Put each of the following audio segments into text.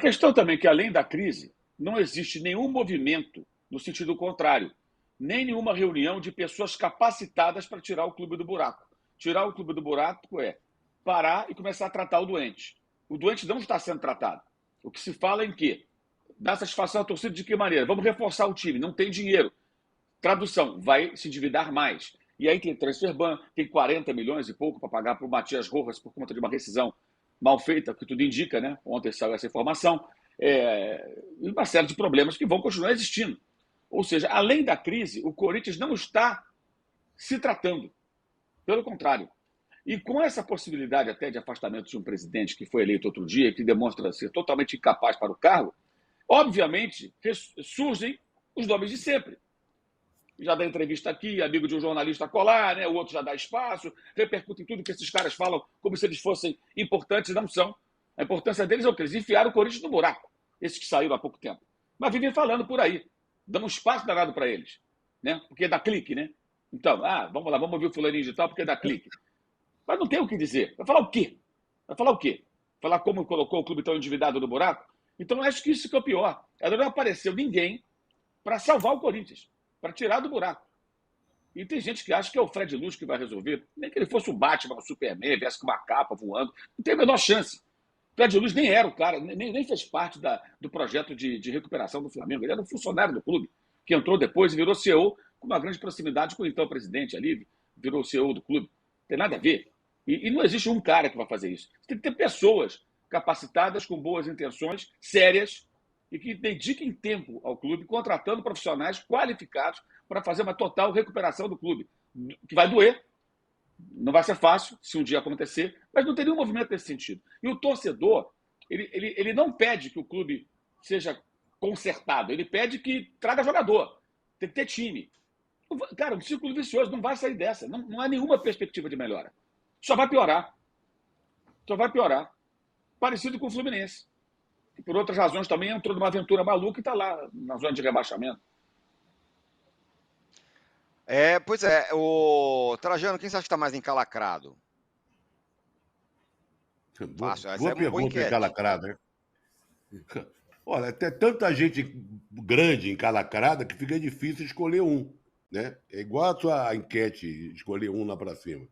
questão também é que, além da crise, não existe nenhum movimento no sentido contrário, nem nenhuma reunião de pessoas capacitadas para tirar o clube do buraco. Tirar o clube do buraco é parar e começar a tratar o doente. O doente não está sendo tratado. O que se fala é em quê? Dar satisfação à torcida de que maneira? Vamos reforçar o time, não tem dinheiro. Tradução, vai se endividar mais. E aí tem transfer ban, tem 40 milhões e pouco para pagar para o Matias Rojas por conta de uma rescisão mal feita, que tudo indica, né? Ontem saiu essa informação. E uma série de problemas que vão continuar existindo. Ou seja, além da crise, o Corinthians não está se tratando. Pelo contrário. E com essa possibilidade até de afastamento de um presidente que foi eleito outro dia, que demonstra ser totalmente incapaz para o cargo, obviamente surgem os nomes de sempre. Já dá entrevista aqui, amigo de um jornalista colar, né? O outro já dá espaço, repercute em tudo que esses caras falam como se eles fossem importantes, não são. A importância deles é o que? Eles enfiaram o Corinthians no buraco, esses que saíram há pouco tempo. Mas vivem falando por aí, dando um espaço danado para eles, né? Porque dá clique, né? Então, vamos lá, vamos ouvir o fulaninho de tal, porque dá clique. Mas não tem o que dizer. Vai falar o quê? Vai falar o quê? Falar como colocou o clube tão endividado no buraco? Então, acho que isso que é o pior. Não apareceu ninguém para salvar o Corinthians, para tirar do buraco. E tem gente que acha que é o Fred Luz que vai resolver. Nem que ele fosse o Batman, o Superman, viesse com uma capa voando. Não tem a menor chance. O Fred Luz nem era o cara, nem fez parte do projeto de recuperação do Flamengo. Ele era um funcionário do clube, que entrou depois e virou CEO com uma grande proximidade com o então presidente ali, virou CEO do clube. Não tem nada a ver. E não existe um cara que vai fazer isso. Você tem que ter pessoas capacitadas, com boas intenções, sérias, e que dediquem tempo ao clube, contratando profissionais qualificados para fazer uma total recuperação do clube. Que vai doer, não vai ser fácil, se um dia acontecer, mas não tem nenhum movimento nesse sentido. E o torcedor, ele não pede que o clube seja consertado, ele pede que traga jogador, tem que ter time. Cara, um círculo vicioso não vai sair dessa, não há nenhuma perspectiva de melhora. Só vai piorar. Só vai piorar. Parecido com o Fluminense, que por outras razões também entrou numa aventura maluca e está lá na zona de rebaixamento. Pois é. O Trajano, quem você acha que está mais encalacrado? Fácil, boa pergunta, encalacrada, né? Olha, tem tanta gente grande encalacrada que fica difícil escolher um, né? É igual a sua enquete, escolher um lá para cima.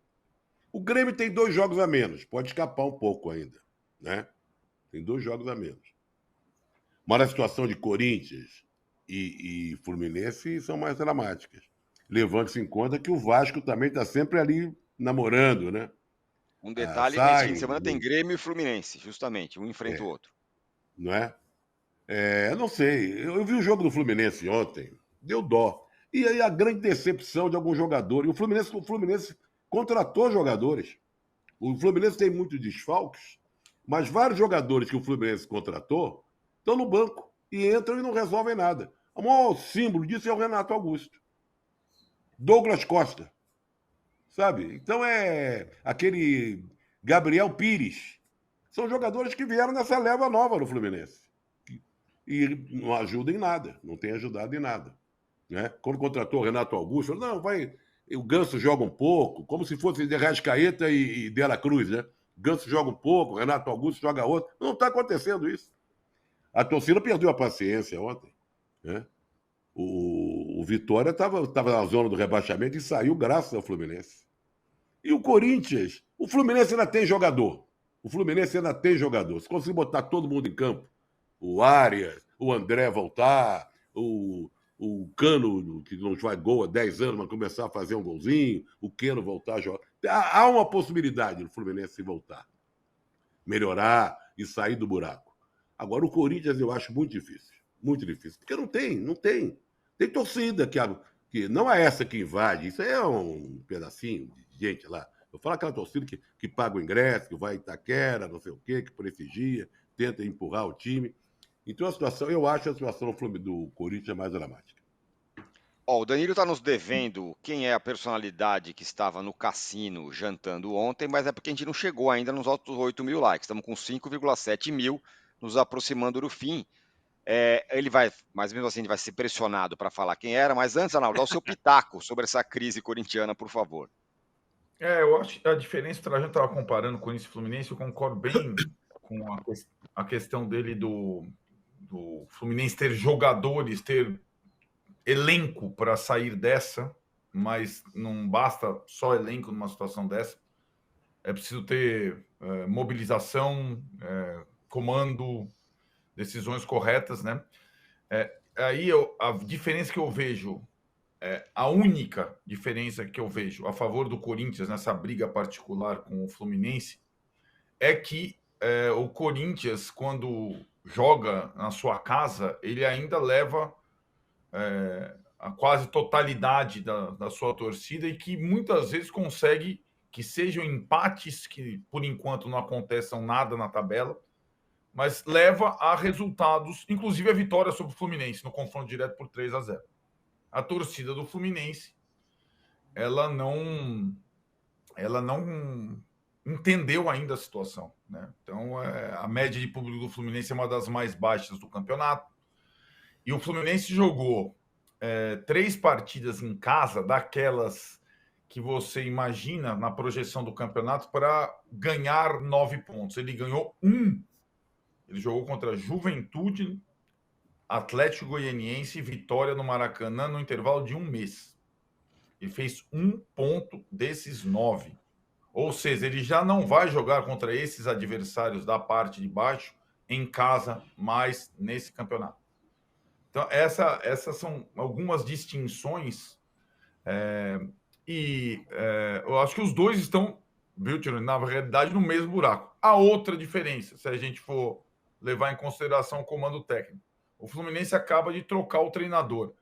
O Grêmio tem 2 jogos a menos, pode escapar um pouco ainda, né? Tem 2 jogos a menos. Mas a situação de Corinthians e Fluminense são mais dramáticas. Levando-se em conta que o Vasco também está sempre ali namorando, né? Um detalhe, nesse fim de semana tem Grêmio e Fluminense, justamente, um enfrenta o outro. Não é? Eu não sei, eu vi o jogo do Fluminense ontem, deu dó. E aí a grande decepção de alguns jogadores. O Fluminense contratou jogadores. O Fluminense tem muitos desfalques, mas vários jogadores que o Fluminense contratou estão no banco e entram e não resolvem nada. O maior símbolo disso é o Renato Augusto. Douglas Costa. Sabe? Então é aquele Gabriel Pires. São jogadores que vieram nessa leva nova no Fluminense. E não ajudam em nada, não tem ajudado em nada. Né? Quando contratou o Renato Augusto, falou, não, vai... O Ganso joga um pouco, como se fosse de Arrascaeta e De La Cruz, né? O Ganso joga um pouco, o Renato Augusto joga outro. Não está acontecendo isso. A torcida perdeu a paciência ontem. Né? O Vitória estava na zona do rebaixamento e saiu graças ao Fluminense. E o Corinthians, o Fluminense ainda tem jogador. O Fluminense ainda tem jogador. Se conseguir botar todo mundo em campo, o Arias, o André voltar, o Cano, que não faz gol há 10 anos, mas começar a fazer um golzinho, o Keno voltar a jogar. Há uma possibilidade do Fluminense voltar, melhorar e sair do buraco. Agora, o Corinthians eu acho muito difícil, porque não tem. Tem torcida que não é essa que invade, isso é um pedacinho de gente lá. Eu falo aquela torcida que paga o ingresso, que vai em Itaquera, não sei o quê, que prestigia, tenta empurrar o time. Então, eu acho a situação do Corinthians mais dramática. O Danilo está nos devendo quem é a personalidade que estava no cassino jantando ontem, mas é porque a gente não chegou ainda nos outros 8 mil likes. Estamos com 5,7 mil, nos aproximando do fim. Ele vai, mas mesmo assim, ele vai ser pressionado para falar quem era. Mas antes, Arnaldo, dá o seu pitaco sobre essa crise corintiana, por favor. Eu acho que a diferença, o Trajano estava comparando com isso Fluminense, eu concordo bem com a questão dele do Fluminense ter jogadores, ter elenco para sair dessa, mas não basta só elenco numa situação dessa. É preciso ter mobilização, comando, decisões corretas, né? Aí a diferença que eu vejo, a única diferença que eu vejo a favor do Corinthians nessa briga particular com o Fluminense é que o Corinthians, quando joga na sua casa, ele ainda leva a quase totalidade da sua torcida e que muitas vezes consegue que sejam empates que, por enquanto, não aconteçam nada na tabela, mas leva a resultados, inclusive a vitória sobre o Fluminense no confronto direto por 3-0. A torcida do Fluminense, ela não entendeu ainda a situação, né? Então, a média de público do Fluminense é uma das mais baixas do campeonato. E o Fluminense jogou 3 partidas em casa, daquelas que você imagina na projeção do campeonato, para ganhar 9 pontos. Ele ganhou 1. Ele jogou contra Juventude, Atlético Goianiense e Vitória no Maracanã no intervalo de 1 mês. Ele fez 1 ponto desses 9. Ou seja, ele já não vai jogar contra esses adversários da parte de baixo em casa mais nesse campeonato. Então, essas são algumas distinções. Eu acho que os dois estão, na realidade, no mesmo buraco. A outra diferença, se a gente for levar em consideração o comando técnico, o Fluminense acaba de trocar o treinador.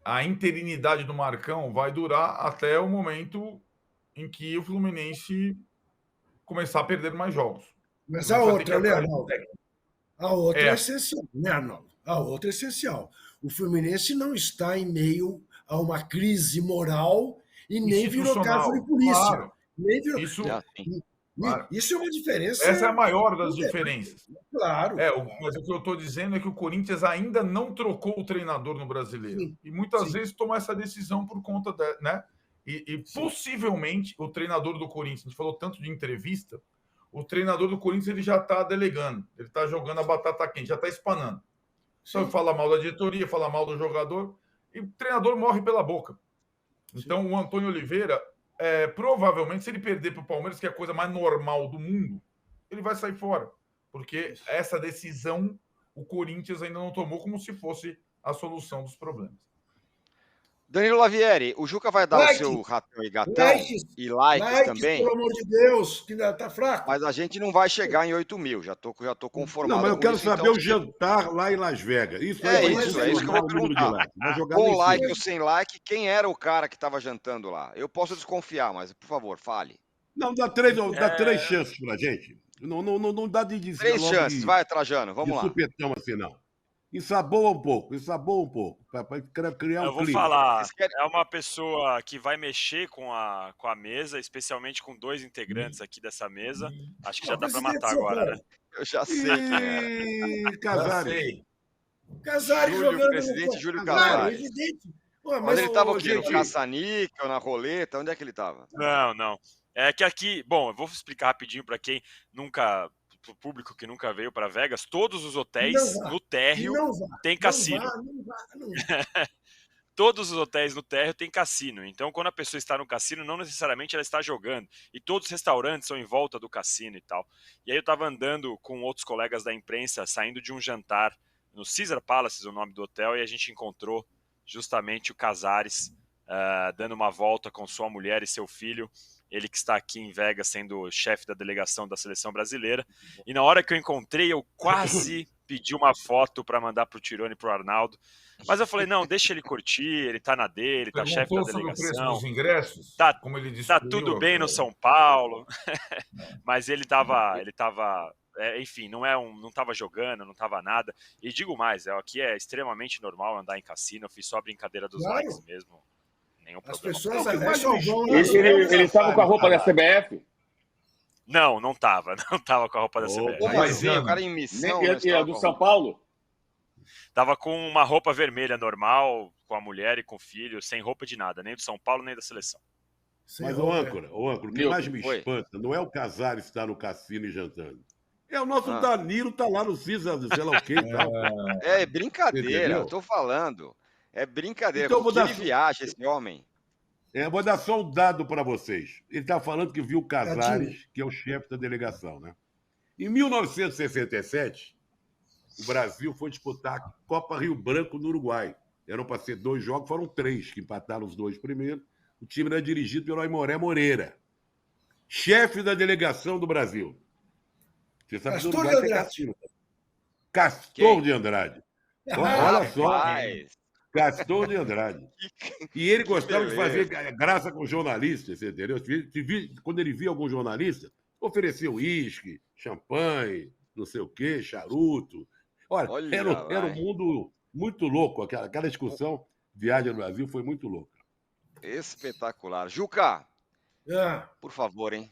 A interinidade do Marcão vai durar até o momento em que o Fluminense começar a perder mais jogos. Mas a outra, né, Arnaldo? A outra é essencial, né, Arnaldo? A outra é essencial. O Fluminense não está em meio a uma crise moral e nem virou caso de polícia. Claro. Nem virou... Isso é uma diferença. Essa é a maior das diferenças. Claro. Mas o que eu estou dizendo é que o Corinthians ainda não trocou o treinador no Brasileiro. Sim. E muitas vezes toma essa decisão por conta né? E possivelmente o treinador do Corinthians, a gente falou tanto de entrevista, o treinador do Corinthians ele já está delegando, ele está jogando a batata quente, já está espanando. Só fala mal da diretoria, fala mal do jogador, e o treinador morre pela boca. Então, o Antônio Oliveira, provavelmente, se ele perder para o Palmeiras, que é a coisa mais normal do mundo, ele vai sair fora. Porque essa decisão o Corinthians ainda não tomou como se fosse a solução dos problemas. Danilo Lavieri, o Juca vai dar o seu ratão e gatão e likes também. Pelo amor de Deus, que ainda tá fraco. Mas a gente não vai chegar em 8 mil, já tô conformado. Não, mas eu quero saber o jantar lá em Las Vegas. Isso é isso que eu vou perguntar. Com like ou sem like, quem era o cara que estava jantando lá? Eu posso desconfiar, mas por favor, fale. Não, dá 3 chances pra gente. Não dá de dizer. 3 chances, vai, Trajano, vamos lá. Supetão assim, não. Ensaboa um pouco, para criar um clima. Eu vou falar, é uma pessoa que vai mexer com a mesa, especialmente com 2 integrantes aqui dessa mesa. Acho que já dá para matar agora, né? Eu já sei quem é. Casares. Casares jogando. Presidente Júlio Casares. Mas ele estava o quê? No caça-níquel, na roleta? Onde é que ele estava? Não. É que aqui... Bom, eu vou explicar rapidinho para quem nunca... Para o público que nunca veio para Vegas, todos os hotéis no térreo tem cassino. Não vá. Todos os hotéis no térreo tem cassino. Então, quando a pessoa está no cassino, não necessariamente ela está jogando. E todos os restaurantes são em volta do cassino e tal. E aí eu estava andando com outros colegas da imprensa, saindo de um jantar no Caesar Palace, o nome do hotel, e a gente encontrou justamente o Casares dando uma volta com sua mulher e seu filho. Ele que está aqui em Vegas sendo chefe da delegação da seleção brasileira. E na hora que eu encontrei, eu quase pedi uma foto para mandar para o Tirone e para o Arnaldo. Mas eu falei, não, deixa ele curtir, ele tá na dele, tá chefe da delegação. Sobre o preço dos ingressos? Como ele tá tudo bem no São Paulo. Mas ele tava enfim, não estava jogando, não estava nada. E digo mais, aqui é extremamente normal andar em cassino, eu fiz só a brincadeira dos likes mesmo. Nenhum problema. As pessoas vão. Ele estava com a roupa da CBF? Não estava com a roupa da CBF. Mas o cara em missão. E a do São Paulo? Tava com uma roupa vermelha normal, com a mulher e com o filho, sem roupa de nada, nem do São Paulo, nem da seleção. Mas o âncora, o que mais me espanta não é o Casares estar no cassino e jantando. É o nosso Danilo, tá lá no CISA, sei lá o quê e tal. É brincadeira, Entendeu? eu tô falando. É brincadeira. Então, eu Com vou que dar, ele viaja, esse homem? vou dar só um dado para vocês. Ele está falando que viu Tadinho. Casares, que é o chefe da delegação, né? Em 1967, o Brasil foi disputar a Copa Rio Branco no Uruguai. Eram para ser 2 jogos, foram 3, que empataram os 2 primeiros. O time era dirigido pelo Aimoré Moreira, chefe da delegação do Brasil. Você sabe que o Castor Uruguai de tem Andrade. cassino. Castor Quem? de Andrade. Olha só, Rapaz, Castor de Andrade. E ele que gostava de fazer beleza. graça com jornalistas, você entendeu? Quando ele via algum jornalista, oferecia uísque, champanhe, não sei o quê, charuto. Olha, Olha, era um vai. mundo muito louco. Aquela discussão, viagem no Brasil, foi muito louca. Espetacular. Juca, Ah, por favor, hein?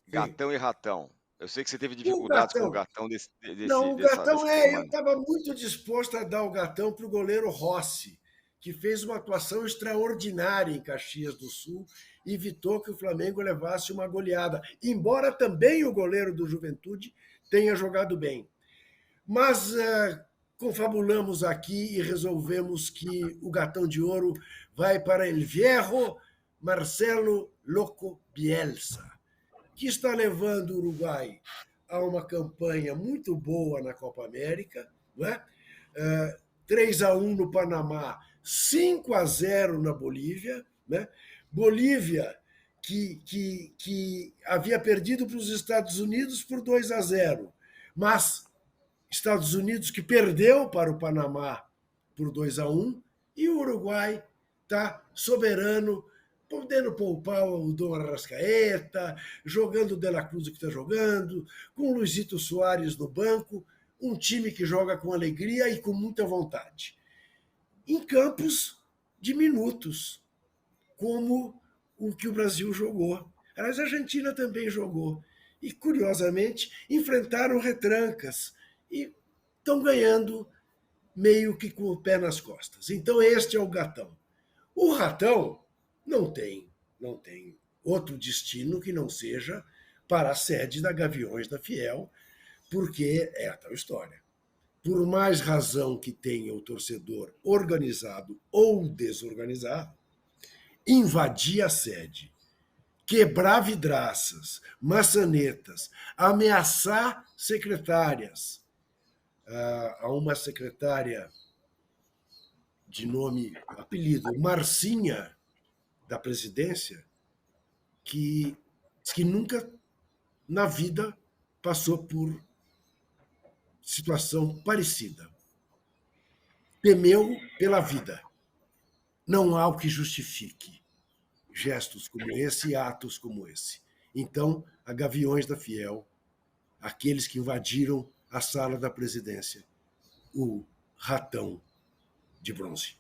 sim. Gatão e ratão. Eu sei que você teve O dificuldades com o Gatão. gatão Não, o dessa Gatão eu semana. estava muito disposto a dar o Gatão para o goleiro Rossi, que fez uma atuação extraordinária em Caxias do Sul e evitou que o Flamengo levasse uma goleada, embora também o goleiro do Juventude tenha jogado bem. Mas confabulamos aqui e resolvemos que o Gatão de Ouro vai para El Viejo Marcelo Loco Bielsa, que está levando o Uruguai a uma campanha muito boa na Copa América, não é? 3-1 no Panamá, 5-0 na Bolívia, né? Bolívia que havia perdido para os Estados Unidos por 2-0, mas Estados Unidos que perdeu para o Panamá por 2-1, e o Uruguai está soberano, podendo poupar o Dom Arrascaeta, jogando o De La Cruz que está jogando, com o Luizito Soares no banco, um time que joga com alegria e com muita vontade. Em campos de minutos, como o que o Brasil jogou. Aliás, a Argentina também jogou. E, curiosamente, enfrentaram retrancas e estão ganhando meio que com o pé nas costas. Então, este é o Gatão. O Ratão não tem outro destino que não seja para a sede da Gaviões da Fiel, porque é a tal história. Por mais razão que tenha o torcedor organizado ou desorganizado, invadir a sede, quebrar vidraças, maçanetas, ameaçar secretárias. Há uma secretária de nome, apelido, Marcinha, da presidência, que nunca na vida passou por situação parecida. Temeu pela vida. Não há o que justifique gestos como esse e atos como esse. Então, a Gaviões da Fiel, aqueles que invadiram a sala da presidência, o Ratão de Bronze.